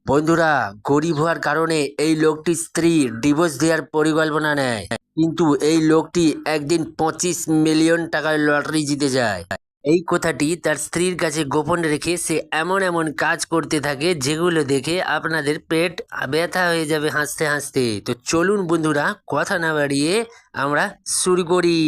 বন্ধুরা, গরিব হওয়ার কারণে এই লোকটির স্ত্রী ডিভোর্স দেওয়ার পরিকল্পনা নেয়, কিন্তু এই লোকটি একদিন 25 মিলিয়ন টাকার লটারি জিতে যায়। এই কথাটি তার স্ত্রীর কাছে গোপন রেখে সে এমন এমন কাজ করতে থাকে যেগুলো দেখে আপনাদের পেট ব্যথা হয়ে যাবে হাসতে হাসতে। তো চলুন বন্ধুরা, কথা না বাড়িয়ে আমরা শুরু করি।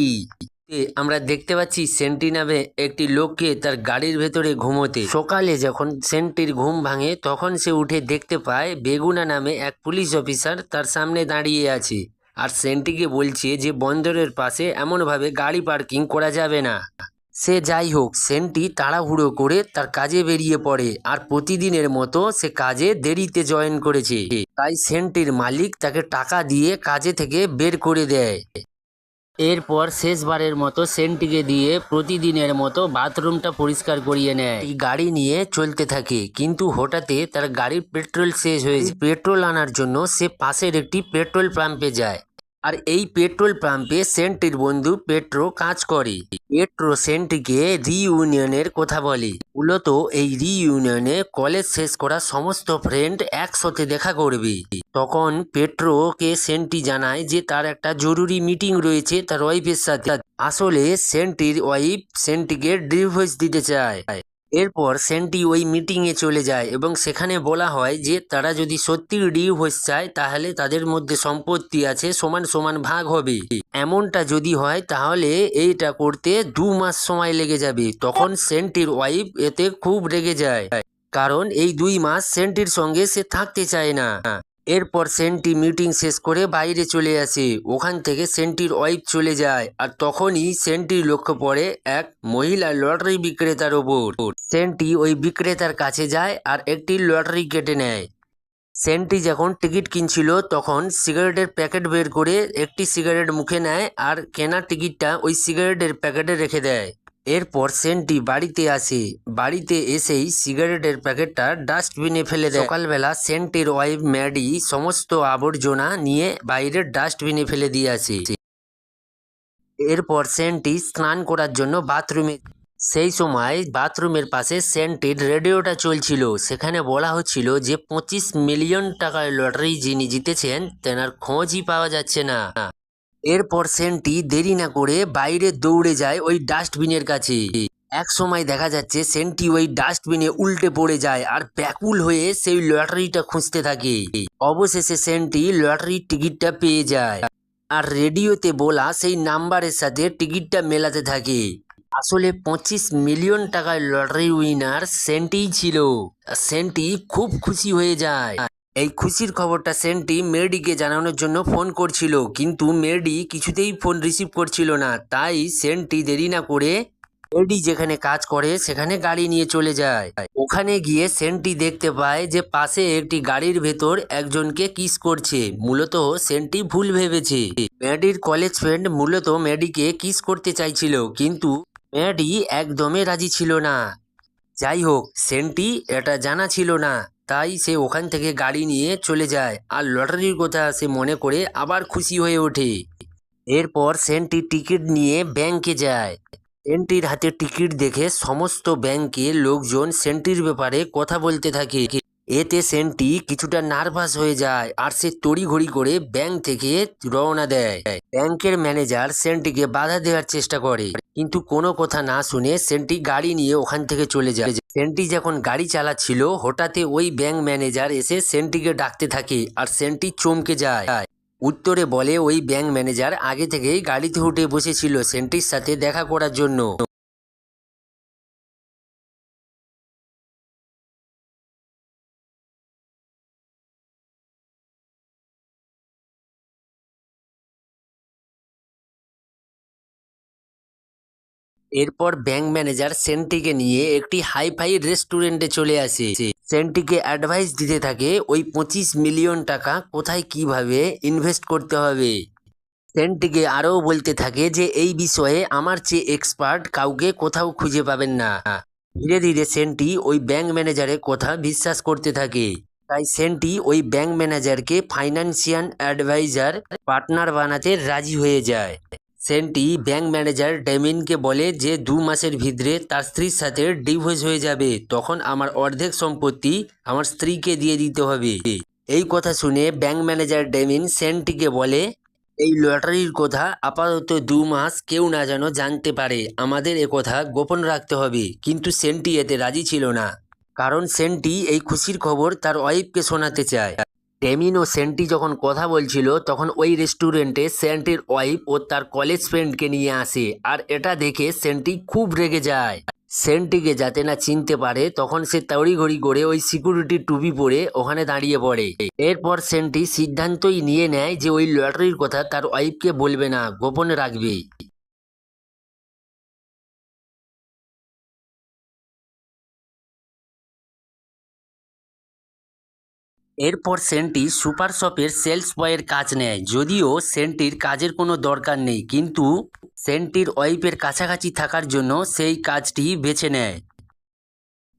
আমরা দেখতে পাচ্ছি সেন্টি নামে একটি লোককে তার গাড়ির ভেতরে ঘুমোতে। সকালে যখন সেন্টির ঘুম ভাঙে তখন সে উঠে দেখতে পায় বেগুনা নামে এক পুলিশ অফিসার তার সামনে দাঁড়িয়ে আছে, আর সেন্টিকে বলছে যে বন্দরের পাশে এমনভাবে গাড়ি পার্কিং করা যাবে না। সে যাই হোক, সেন্টি তাড়াহুড়ো করে তার কাজে বেরিয়ে পড়ে, আর প্রতিদিনের মতো সে কাজে দেরিতে জয়েন করেছে। তাই সেন্টির মালিক তাকে টাকা দিয়ে কাজে থেকে বের করে দেয়। এরপর শেষবারের মতো সেন্টিকে দিয়ে প্রতিদিনের মতো বাথরুমটা পরিষ্কার করিয়ে নেয়। এই গাড়ি নিয়ে চলতে থাকে, কিন্তু হঠাৎই তার গাড়ির পেট্রোল শেষ হয়ে যায়। পেট্রোল আনার জন্য সে পাশের একটি পেট্রোল পাম্পে যায়, আর এই পেট্রোল পাম্পে সেন্টির বন্ধু পেট্রো কাজ করে। পেট্রো সেন্টিকে রিইউনিয়নের কথা বলে। মূলত এই রিইউনিয়নে কলেজ শেষ করা সমস্ত ফ্রেন্ড একসাথে দেখা করবে। তখন পেট্রোকে সেন্টি জানায় যে তার একটা জরুরি মিটিং রয়েছে তার ওয়াইফের সাথে। আসলে সেন্টির ওয়াইফ সেন্টিকে ডিভোর্স দিতে চায়। এরপর সেন্টি ওই মিটিংয়ে চলে যায় এবং সেখানে বলা হয় যে তারা যদি সত্যি ডিভোর্স চায় তাহলে তাদের মধ্যে সম্পত্তি আছে, সমান সমান ভাগ হবে। এমনটা যদি হয় তাহলে এইটা করতে 2 মাস সময় লেগে যাবে। তখন সেন্টির ওয়াইফ এতে খুব রেগে যায়, কারণ এই 2 মাস সেন্টির সঙ্গে সে থাকতে চায় না। এরপর সেন্টি মিটিং শেষ করে বাইরে চলে আসে। ওখান থেকে সেন্টির ওয়াইফ চলে যায়, আর তখনই সেন্টির লক্ষ্য পড়ে এক মহিলা লটারি বিক্রেতার ওপর। সেন্টি ওই বিক্রেতার কাছে যায় আর একটি লটারি কেটে নেয়। সেন্টি যখন টিকিট কিনছিল তখন সিগারেটের প্যাকেট বের করে একটি সিগারেট মুখে নেয় আর কেনা টিকিটটা ওই সিগারেটের প্যাকেটে রেখে দেয়। এরপর সেন্টি বাড়িতে আসে। বাড়িতে এসেই সিগারেটের প্যাকেটটা ডাস্টবিনে ফেলে দেয়। সকালবেলা সেন্টির ওয়াইফ ম্যাডি সমস্ত আবর্জনা নিয়ে বাইরের ডাস্টবিনে ফেলে দিয়ে আসে। এরপর সেন্টি স্নান করার জন্য বাথরুমে। সেই সময় বাথরুমের পাশে সেন্টির রেডিওটা চলছিল। সেখানে বলা হচ্ছিল যে 25 মিলিয়ন টাকার লটারি যিনি জিতেছেন তেনার খোঁজই পাওয়া যাচ্ছে না। এরপর সেন্টি দেরি না করে বাইরে দৌড়ে যায় ওই ডাস্টবিনের কাছে। এক সময় দেখা যাচ্ছে সেন্টি ওই ডাস্টবিনে উল্টে পড়ে যায় আর ব্যাকুল হয়ে সেই লটারিটা খুঁজতে থাকে। অবশেষে সেন্টি লটারির টিকিটটা পেয়ে যায়, আর রেডিওতে বলা সেই নাম্বারের সাথে টিকিটটা মেলাতে থাকে। আসলে 25 মিলিয়ন টাকার লটারি উইনার সেন্টিই ছিল। সেন্টি খুব খুশি হয়ে যায়। এই খুশির খবরটা সেন্টি মেডিকে জানানোর জন্য ফোন করছিল, কিন্তু মেডি কিছুতেই ফোন রিসিভ করছিল না। তাই সেন্টি দেরি না করে মেডি যেখানে কাজ করে সেখানে গাড়ি নিয়ে চলে যায়। ওখানে গিয়ে সেন্টি দেখতে পায় যে পাশে একটি গাড়ির ভেতর একজনকে কিস করছে। মূলত সেন্টি ভুল ভেবেছে। মেডির কলেজ ফ্রেন্ড মূলত মেডিকে কিস করতে চাইছিল, কিন্তু মেডি একদমই রাজি ছিল না। যাই হোক, সেন্টি এটা জানা ছিল না, তাই সে ওখান থেকে গাড়ি নিয়ে চলে যায় আর লটারির কথা সে মনে করে আবার খুশি হয়ে ওঠে। এরপর সেন্টি টিকিট নিয়ে ব্যাংকে যায়। সেন্টির হাতে টিকিট দেখে সমস্ত ব্যাংকের লোকজন সেন্টির ব্যাপারে কথা বলতে থাকে। এতে সেন্টি কিছুটা নার্ভাস হয়ে যায় আর সে তড়িঘড়ি করে ব্যাংক থেকে রওনা দেয়। ব্যাংকের ম্যানেজার সেন্টিকে বাধা দেওয়ার চেষ্টা করে, কিন্তু কোনো কথা না শুনে সেন্টি গাড়ি নিয়ে ওখান থেকে চলে যায়। সেন্টি যখন গাড়ি চালাচ্ছিল হঠাৎই ওই ব্যাংক ম্যানেজার এসে সেন্টিকে ডাকতে থাকে, আর সেন্টি চমকে যায়। উত্তরে বলে ওই ব্যাংক ম্যানেজার আগে থেকেই গাড়িতে উঠে বসেছিল সেন্টির সাথে দেখা করার জন্য। এরপর ব্যাংক ম্যানেজার সেন্টিকে নিয়ে একটি হাইফাই রেস্টুরেন্টে চলে আসে। সেন্টিকে অ্যাডভাইস দিতে থাকে ওই 25 মিলিয়ন টাকা কোথায় কিভাবে ইনভেস্ট করতে হবে। সেন্টিকে আরও বলতে থাকে যে এই বিষয়ে আমার চেয়ে এক্সপার্ট কাউকে কোথাও খুঁজে পাবেন না। ধীরে ধীরে সেন্টি ওই ব্যাংক ম্যানেজারের কথা বিশ্বাস করতে থাকে। তাই সেন্টি ওই ব্যাংক ম্যানেজারকে ফাইন্যান্সিয়াল অ্যাডভাইজার পার্টনার বানাতে রাজি হয়ে যায়। সেন্টি ব্যাংক ম্যানেজার ডেমিনকে বলে যে 2 মাসের ভিতরে তার স্ত্রীর সাথে ডিভোর্স হয়ে যাবে, তখন আমার অর্ধেক সম্পত্তি আমার স্ত্রীকে দিয়ে দিতে হবে। এই কথা শুনে ব্যাংক ম্যানেজার ডেমিন সেন্টিকে বলে, এই লটারির কথা আপাতত 2 মাস কেউ না যেন জানতে পারে, আমাদের কথা গোপন রাখতে হবে। কিন্তু সেন্টি এতে রাজি ছিল না, কারণ সেন্টি এই খুশির খবর তার ওয়াইফকে শোনাতে চায়। ডেমিন ও সেন্টি যখন কথা বলছিল তখন ওই রেস্টুরেন্টে সেন্টির ওয়াইফ ও তার কলেজ ফ্রেন্ডকে নিয়ে আসে, আর এটা দেখে সেন্টি খুব রেগে যায়। সেন্টিকে যাতে না চিনতে পারে তখন সে তড়িঘড়ি করে ওই সিকিউরিটির টুপি পরে ওখানে দাঁড়িয়ে পড়ে। এরপর সেন্টি সিদ্ধান্তই নিয়ে নেয় যে ওই লটারির কথা তার ওয়াইফকে বলবে না, গোপনে রাখবে। এরপর সেন্টি সুপার শপের সেলস বয়ের কাজ নেয়। যদিও সেন্টির কাজের কোনো দরকার নেই, কিন্তু সেন্টির ওয়াইফের কাছাকাছি থাকার জন্য সেই কাজটি বেছে নেয়।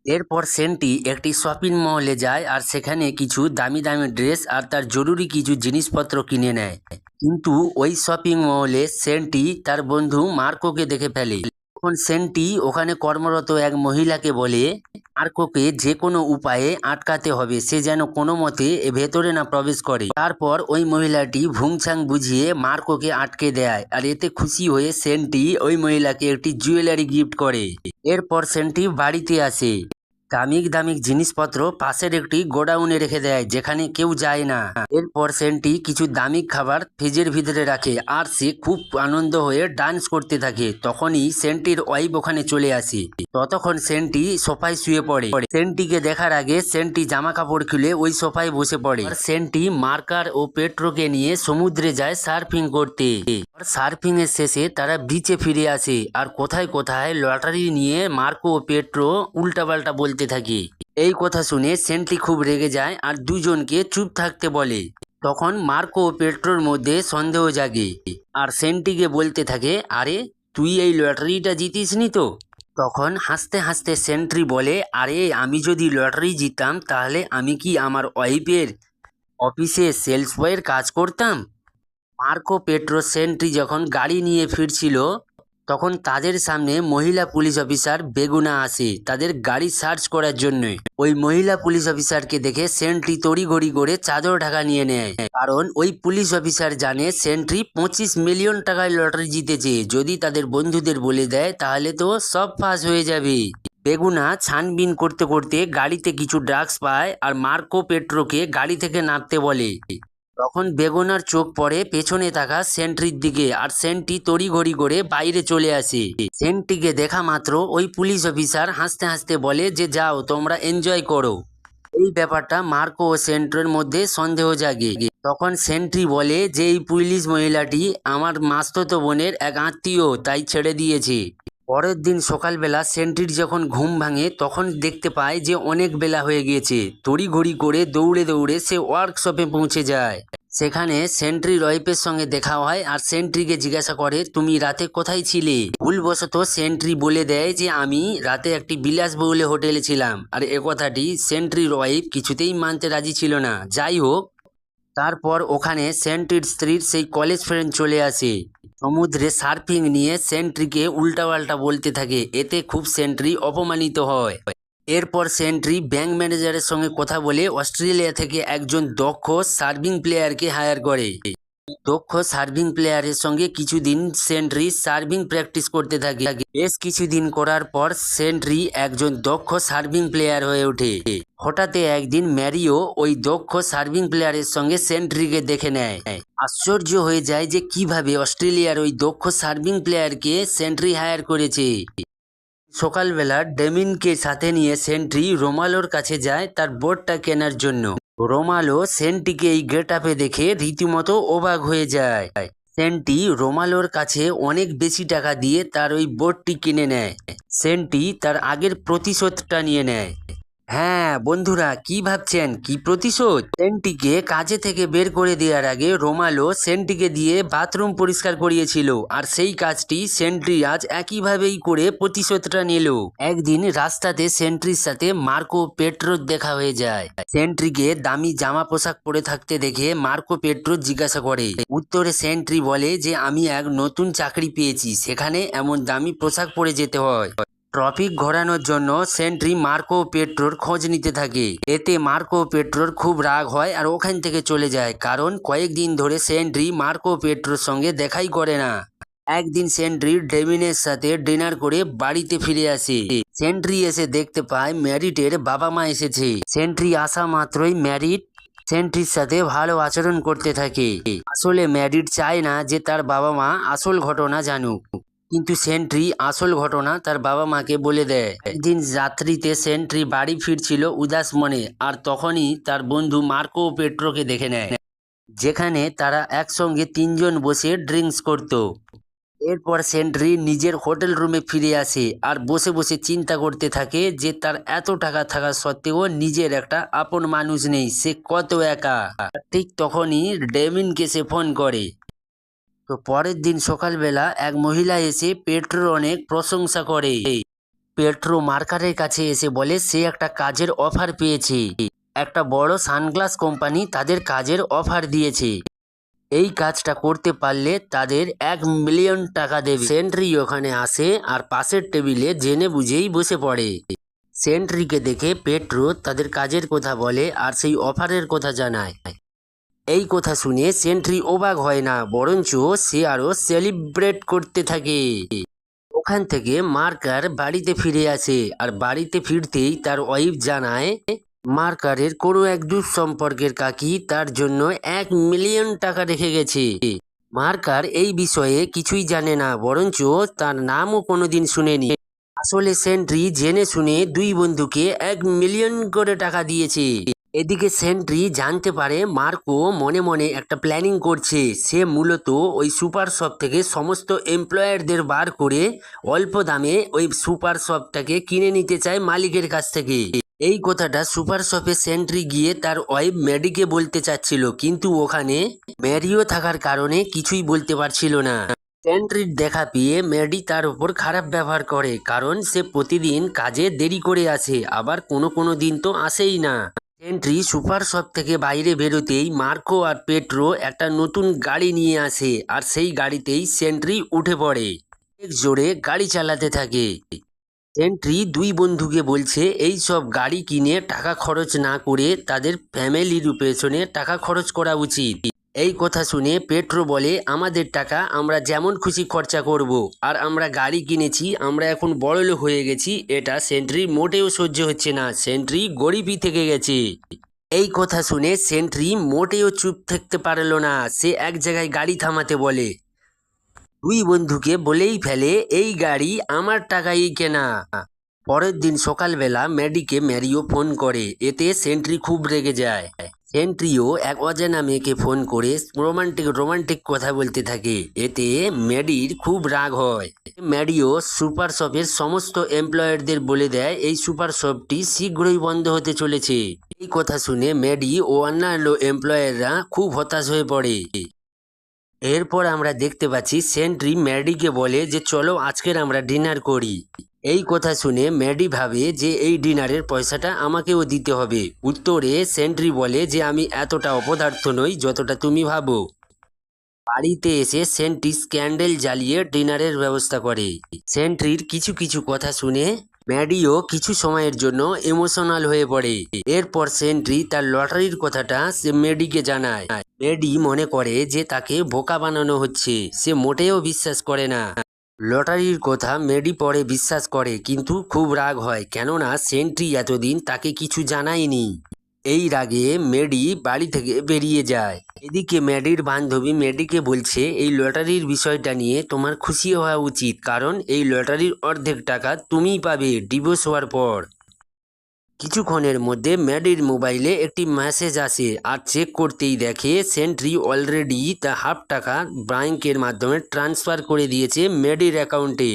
এরপর সেন্টি একটি শপিং মলে যায় আর সেখানে কিছু দামি দামি ড্রেস আর তার জরুরি কিছু জিনিসপত্র কিনে নেয়। কিন্তু ওই শপিং মলে সেন্টি তার বন্ধু মার্কোকে দেখে ফেলে। তখন সেন্টি ওখানে কর্মরত এক মহিলাকে বলে মার্কোকে যে কোনো উপায়ে আটকাতে হবে, সে যেন কোনো মতে ভেতরে না প্রবেশ করে। তারপর ওই মহিলাটি ভুংছাং বুঝিয়ে মার্কোকে আটকে দেয়, আর এতে খুশি হয়ে সেন্টি ওই মহিলাকে একটি জুয়েলারি গিফট করে। এরপর সেন্টি বাড়িতে আসে। দামিক দামিক জিনিসপত্র পাশের একটি গোডাউনে রেখে দেয়, যেখানে কেউ যায় না। এরপর সেন্টি কিছু দামিক খাবার ফ্রিজের ভিতরে রাখে আর সে খুব আনন্দ হয়ে ডান্স করতে থাকে। তখনই সেন্টির ওয়াইফ ওখানে চলে আসে। ততক্ষণ সেন্টি সোফায় শুয়ে পড়ে। সেন্টিকে দেখার আগে সেন্টি জামা কাপড় খুলে ওই সোফায় বসে পড়ে। আর সেন্টি মার্কার ও পেট্রোকে নিয়ে সমুদ্রে যায় সার্ফিং করতে। সার্ফিং এর শেষে তারা বিচে ফিরে আসে, আর কোথায় কোথায় লটারি নিয়ে মার্কো ও পেট্রো উল্টাপাল্টা বলতে থাকে। এই কথা শুনে সেন্টি খুব রেগে যায় আর দুজনকে চুপ থাকতে বলে। তখন মার্কো ও পেট্রোর মধ্যে সন্দেহ জাগে, আর সেন্টিকে বলতে থাকে, আরে তুই এই লটারিটা জিতিসনি তো? তখন হাসতে হাসতে সেন্ট্রি বলে, আরে আমি যদি লটারি জিততাম তাহলে আমি কি আমার ওয়াইফের অফিসে সেলস বয়ের কাজ করতাম? মার্কো পেট্রো সেন্ট্রি যখন গাড়ি নিয়ে ফিরছিল তখন তাদের সামনে মহিলা পুলিশ অফিসার বেগুনা আসে তাদের গাড়ি সার্চ করার জন্য। ওই মহিলা পুলিশ অফিসারকে দেখে সেন্ট্রি তড়িঘড়ি করে চাদর ঢাকা নিয়ে নেয়, কারণ ওই পুলিশ অফিসার জানে সেন্ট্রি 25 মিলিয়ন টাকায় লটারি জিতেছে। যদি তাদের বন্ধুদের বলে দেয় তাহলে তো সব ফাঁস হয়ে যাবে। বেগুনা ছানবিন করতে করতে গাড়িতে কিছু ড্রাগস পায় আর মার্কো পেট্রোকে গাড়ি থেকে নামতে বলে। তখন বেগুনার চোখ পড়ে পেছনে থাকা সেন্ট্রির দিকে, আর সেন্ট্রি তড়িঘড়ি করে বাইরে চলে আসে। সেন্ট্রিকে দেখা মাত্র ওই পুলিশ অফিসার হাসতে হাসতে বলে যে যাও তোমরা এনজয় করো। এই ব্যাপারটা মার্কো ও সেন্ট্রির মধ্যে সন্দেহ জাগে। তখন সেন্ট্রি বলে যে এই পুলিশ মহিলাটি আমার মাস্তুতো বোনের এক আত্মীয়, তাই ছেড়ে দিয়েছে। পরের দিন সকালবেলা সেন্ট্রির যখন ঘুম ভাঙে তখন দেখতে পায় যে অনেক বেলা হয়ে গিয়েছে। তড়িঘড়ি করে দৌড়ে দৌড়ে সে ওয়ার্কশপে পৌঁছে যায়। সেখানে সেন্ট্রির ওয়াইফের সঙ্গে দেখা হয় আর সেন্ট্রিকে জিজ্ঞাসা করে, তুমি রাতে কোথায় ছিলে? ভুলবশত সেন্ট্রি বলে দেয় যে আমি রাতে একটি বিলাসবহুল হোটেলে ছিলাম, আর একথাটি সেন্ট্রির ওয়াইফ কিছুতেই মানতে রাজি ছিল না। যাই হোক, তারপর ওখানে সেন্ট্রির স্ত্রীর সেই কলেজ ফ্রেন্ড চলে আসে। সমুদ্রে সার্ফিং নিয়ে সেন্ট্রিকে উল্টাপাল্টা বলতে থাকে, এতে খুব সেন্ট্রি অপমানিত হয়। এরপর সেন্ট্রি ব্যাংক ম্যানেজারের সঙ্গে কথা বলে অস্ট্রেলিয়া থেকে একজন দক্ষ সার্ভিং প্লেয়ারকে হায়ার করে। দক্ষ সার্ভিং প্লেয়ারের সঙ্গে কিছুদিন সেন্ট্রি সার্ভিং প্র্যাকটিস করতে থাকে। বেশ কিছুদিন করার পর সেন্ট্রি একজন দক্ষ সার্ভিং প্লেয়ার হয়ে ওঠে। হঠাৎ একদিন ম্যারিও ওই দক্ষ সার্ভিং প্লেয়ারের সঙ্গে সেন্ট্রিকে দেখে নেয়। আশ্চর্য হয়ে যায় যে কিভাবে অস্ট্রেলিয়ার ওই দক্ষ সার্ভিং প্লেয়ারকে সেন্ট্রি হায়ার করেছে। সকালবেলা ডেমিনকে সাথে নিয়ে সেন্ট্রি রোমালোর কাছে যায় তার বোটটা কেনার জন্য। রোমালো সেন্ট্রিকে এই গেট আপে দেখে রীতিমতো অবাক হয়ে যায়। সেন্ট্রি রোমালোর কাছে অনেক বেশি টাকা দিয়ে তার ওই বোটটি কিনে নেয়। সেন্ট্রি তার আগের প্রতিশোধটা নিয়ে নেয়। হ্যাঁ বন্ধুরা, কি ভাবছেন কি প্রতিশোধ? সেন্টিকে কাজে থেকে বের করে দেওয়ার আগে রোমালো সেন্টিকে দিয়ে বাথরুম পরিষ্কার করিয়েছিল, আর সেই কাজটি সেন্ট্রি আজ একইভাবেই করে প্রতিশোধটা নিল। একদিন রাস্তাতে সেন্ট্রির সাথে মার্কো পেট্রোর দেখা হয়ে যায়। সেন্ট্রিকে দামি জামা পোশাক পরে থাকতে দেখে মার্কো পেট্রো জিজ্ঞাসা করে। উত্তরে সেন্ট্রি বলে যে আমি এক নতুন চাকরি পেয়েছি, সেখানে এমন দামি পোশাক পরে যেতে হয়। ট্রফিক ঘোরানোর জন্য সেন্ট্রি মার্কো পেট্রোর খোঁজ নিতে থাকে। এতে মার্কো পেট্রোর খুব রাগ হয় আর ওখান থেকে চলে যায়, কারণ কয়েকদিন ধরে সেন্ট্রি মার্কো পেট্রোর সঙ্গে দেখাই করে না। একদিন সেন্ট্রি ডেমিনের সাথে ডিনার করে বাড়িতে ফিরে আসে। সেন্ট্রি এসে দেখতে পায় ম্যারিটের বাবা মা এসেছে। সেন্ট্রি আসা মাত্রই ম্যারিট সেন্ট্রির সাথে ভালো আচরণ করতে থাকে। আসলে ম্যারিট চায় না যে তার বাবা মা আসল ঘটনা জানুক, কিন্তু সেন্ট্রি আসল ঘটনা তার বাবা মাকে বলে দেয়। একদিন রাত্রিতে সেন্ট্রি বাড়ি ফিরছিল উদাস মনে, আর তখনই তার বন্ধু মার্কো পেট্রোকে দেখে নেয়, যেখানে তারা একসঙ্গে তিনজন বসে ড্রিঙ্কস করত। এরপর সেন্ট্রি নিজের হোটেল রুমে ফিরে আসে আর বসে বসে চিন্তা করতে থাকে যে তার এত টাকা থাকা সত্ত্বেও নিজের একটা আপন মানুষ নেই, সে কত একা। ঠিক তখনই ডেমিনকে সে ফোন করে। তো পরের দিন সকালবেলা এক মহিলা এসে পেট্রোর অনেক প্রশংসা করে। পেট্রো মার্কারের কাছে এসে বলে সে একটা কাজের অফার পেয়েছে। একটা বড় সানগ্লাস কোম্পানি তাদের কাজের অফার দিয়েছে। এই কাজটা করতে পারলে তাদের 1 মিলিয়ন টাকা দেবে। সেন্ট্রি ওখানে আসে আর পাশের টেবিলে জেনে বুঝেই বসে পড়ে। সেন্ট্রিকে দেখে পেট্রো তাদের কাজের কথা বলে আর সেই অফারের কথা জানায়। এই কথা শুনে সেন্ট্রি অবাক হয় না, বরঞ্চ সে আরো সেলিব্রেট করতে থাকে। ওখান থেকে মার্কার বাড়িতে ফিরে আসে, আর বাড়িতে ফিরতেই তার ওয়াইফ জানায় মার্কারের কোনো এক দূর সম্পর্কের কাকি তার জন্য 1 মিলিয়ন টাকা রেখে গেছে। মার্কার এই বিষয়ে কিছুই জানে না, বরঞ্চ তার নামও কোনোদিন শুনেনি। আসলে সেন্ট্রি জেনে শুনে দুই বন্ধুকে 1 মিলিয়ন করে টাকা দিয়েছে। এদিকে সেন্ট্রি জানতে পারে মার্কো মনে মনে একটা প্ল্যানিং করছে। সে মূলত ওই সুপার শপ থেকে সমস্ত এমপ্লয়ারদের বার করে অল্প দামে ওই সুপার শপটাকে কিনে নিতে চায় মালিকের কাছ থেকে। এই কথাটা সুপার শপে সেন্ট্রি গিয়ে তার ওয়াইফ ম্যাডিকে বলতে চাচ্ছিল, কিন্তু ওখানে ম্যারিও থাকার কারণে কিছুই বলতে পারছিল না। সেন্ট্রির দেখা পেয়ে ম্যাডি তার উপর খারাপ ব্যবহার করে, কারণ সে প্রতিদিন কাজে দেরি করে আসে, আবার কোনো কোনো দিন তো আসেই না। সেন্ট্রি সুপার শপ থেকে বাইরে বেরোতেই মার্কো আর পেট্রো একটা নতুন গাড়ি নিয়ে আসে, আর সেই গাড়িতেই সেন্ট্রি উঠে পড়ে। এক জোরে গাড়ি চালাতে থাকে। সেন্ট্রি দুই বন্ধুকে বলছে এই সব গাড়ি কিনে টাকা খরচ না করে তাদের ফ্যামিলির পেছনে টাকা খরচ করা উচিত। এই কথা শুনে পেট্রো বলে আমাদের টাকা আমরা যেমন খুশি খরচা করব, আর আমরা গাড়ি কিনেছি, আমরা এখন বড়লোক হয়ে গেছি, এটা সেন্ট্রি মোটেও সহ্য হচ্ছে না। সেন্ট্রি গরিবই থেকে গেছে। এই কথা শুনে সেন্ট্রি মোটেও চুপ থাকতে পারল না, সে এক জায়গায় গাড়ি থামাতে বলে। দুই বন্ধুকে বলেই ফেলে এই গাড়ি আমার টাকাই কেনা। পরের দিন সকালবেলা ম্যাডিকে ম্যারিও ফোন করে, এতে সেন্ট্রি খুব রেগে যায়। সেন্ট্রিও এক অজানা মেয়েকে ফোন করে রোমান্টিক কথা বলতে থাকে, এতে ম্যাডির খুব রাগ হয়। ম্যাডিও সুপার শপের সমস্ত এমপ্লয়ারদের বলে দেয় এই সুপার শপটি শীঘ্রই বন্ধ হতে চলেছে। এই কথা শুনে ম্যাডি ও অন্যান্য এমপ্লয়াররা খুব হতাশ হয়ে পড়ে। এরপর আমরা দেখতে পাচ্ছি সেন্ট্রি ম্যাডিকে বলে যে চলো আজকের আমরা ডিনার করি। এই কথা শুনে ম্যাডি ভাবে যে এই ডিনারের পয়সাটা আমাকেও দিতে হবে। উত্তরে সেন্ট্রি বলে যে আমি এতটা অপদার্থ নই যতটা তুমি ভাবো। বাড়িতে এসে সেন্ট্রি ক্যান্ডেল জ্বালিয়ে ডিনারের ব্যবস্থা করে। সেন্ট্রির কিছু কিছু কথা শুনে ম্যাডিও কিছু সময়ের জন্য ইমোশনাল হয়ে পড়ে। এরপর সেন্ট্রি তার লটারির কথাটা সে ম্যাডিকে জানায়। ম্যাডি মনে করে যে তাকে বোকা বানানো হচ্ছে, সে মোটেও বিশ্বাস করে না। লটারির কথা ম্যাডি পরে বিশ্বাস করে, কিন্তু খুব রাগ হয়, কেননা সেন্ট্রি এতদিন তাকে কিছু জানায়নি। এই রাগে ম্যাডি বাড়ি থেকে বেরিয়ে যায়। এদিকে ম্যাডির বান্ধবী ম্যাডিকে বলছে এই লটারির বিষয়টা নিয়ে তোমার খুশি হওয়া উচিত, কারণ এই লটারির অর্ধেক টাকা তুমিই পাবে ডিভোর্স হওয়ার পর। কিছুক্ষণের মধ্যে ম্যাডির মোবাইলে একটি মেসেজ আসে, আর চেক করতেই দেখে সেন্ট্রি অলরেডি তার হাফ টাকা ব্যাংকের মাধ্যমে ট্রান্সফার করে দিয়েছে ম্যাডির অ্যাকাউন্টে।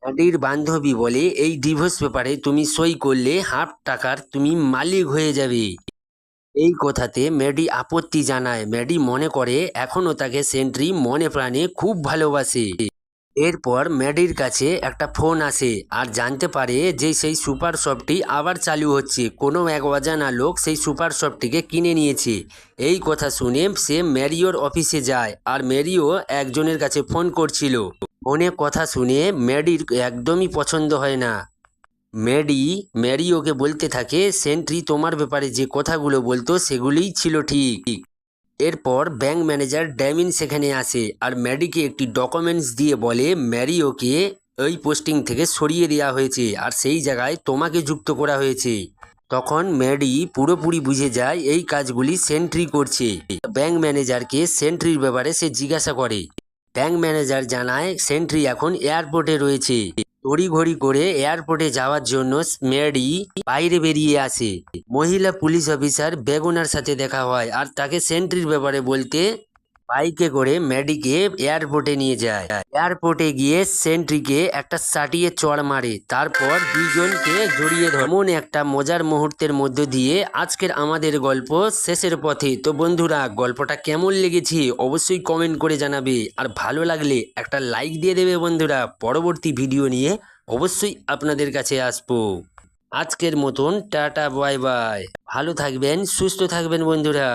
ম্যাডির বান্ধবী বলে এই ডিভোর্স পেপারে তুমি সই করলে হাফ টাকার তুমি মালিক হয়ে যাবে। এই কথাতে ম্যাডি আপত্তি জানায়। ম্যাডি মনে করে এখনও তাকে সেন্ট্রি মনে প্রাণে খুব ভালোবাসে। এরপর ম্যাডির কাছে একটা ফোন আসে আর জানতে পারে যে সেই সুপার শপটি আবার চালু হচ্ছে। কোনো এক অজানা লোক সেই সুপার শপটিকে কিনে নিয়েছে। এই কথা শুনে সে ম্যারিওর অফিসে যায় আর ম্যারিও একজনের কাছে ফোন করছিল। ফোনে কথা শুনে ম্যাডির একদমই পছন্দ হয় না। ম্যারিওকে বলতে থাকে সেন্ট্রি তোমার ব্যাপারে যে কথাগুলো বলতো সেগুলিই ছিল ঠিক। এরপর ব্যাংক ম্যানেজার ড্যামিন সেখানে আসে আর ম্যাডিকে একটি ডকুমেন্টস দিয়ে বলে ম্যারিওকে ওই পোস্টিং থেকে সরিয়ে দেওয়া হয়েছে আর সেই জায়গায় তোমাকে যুক্ত করা হয়েছে। তখন ম্যাডি পুরোপুরি বুঝে যায় এই কাজগুলি সেন্ট্রি করছে। ব্যাংক ম্যানেজারকে সেন্ট্রির ব্যাপারে সে জিজ্ঞাসা করে। ব্যাংক ম্যানেজার জানায় সেন্ট্রি এখন এয়ারপোর্টে রয়েছে। তড়িঘড়ি করে এয়ারপোর্টে যাওয়ার জন্য ম্যাডি বাইরে বেরিয়ে আসে। মহিলা পুলিশ অফিসার বেগুনার সাথে দেখা হয় আর তাকে সেন্ট্রির ব্যাপারে বলতে বাইকে করে ম্যাডিকে এয়ারপোর্টে নিয়ে যায়। এয়ারপোর্টে গিয়ে সেন্ট্রিকে একটা সাটিয়ে চড় মারে, তারপর দুইজনকে জড়িয়ে ধরে। এমন একটা মজার মুহূর্তের মধ্য দিয়ে আজকের আমাদের গল্প শেষের পথে। তো বন্ধুরা, গল্পটা কেমন লেগেছে অবশ্যই কমেন্ট করে জানাবে আর ভালো লাগলে একটা লাইক দিয়ে দেবে বন্ধুরা। পরবর্তী ভিডিও নিয়ে অবশ্যই আপনাদের কাছে আসবো। আজকের মতন টাটা বাই বাই। ভালো থাকবেন, সুস্থ থাকবেন বন্ধুরা।